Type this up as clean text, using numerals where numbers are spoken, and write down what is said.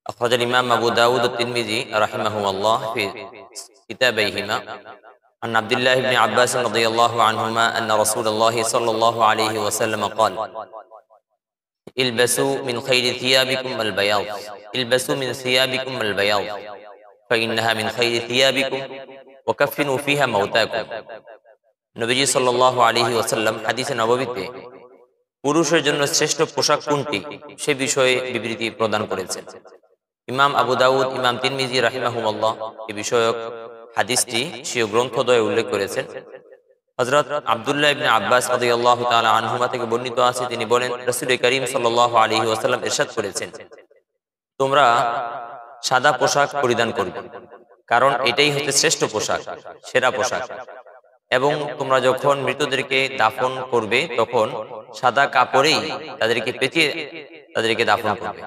أخرج الإمام أبو داود الترمذي رحمه الله في كتابيهما عن عبد الله بن عباس رضي الله عنهما أن رسول الله صلى الله عليه وسلم قال البسوا من خير ثيابكم البياض البسوا من ثيابكم البياض فإنها من خير ثيابكم وكفنوا فيها موتاكم নবীজি সাল্লাল্লাহু আলাইহি ওয়াসাল্লাম হাদিসে নববীতে পুরুষের জন্য শ্রেষ্ঠ পোশাক কোনটি সে বিষয়ে বিবৃতি প্রদান করেছেন। ইমাম আবু দাউদ, ইমাম তিরমিজি রাহিমাহুল্লাহ এই বিষয়ক হাদিসটি স্বীয় গ্রন্থদ্বয়ে উল্লেখ করেছেন। হযরত আব্দুল্লাহ ইবনে আব্বাস রাদিয়াল্লাহু তাআলা আনহুমা থেকে বর্ণিত আছে, তিনি বলেন, রাসূল করিম সাল্লাল্লাহু আলাইহি ওয়াসাল্লাম ইরশাদ করেছেন, তোমরা সাদা পোশাক পরিধান করবে, কারণ এটাই হচ্ছে শ্রেষ্ঠ পোশাক, সেরা পোশাক। এবং তোমরা যখন মৃতদেরকে দাফন করবে তখন সাদা কাপড়েই তাদেরকে পেঁচিয়ে তাদেরকে দাফন করবে।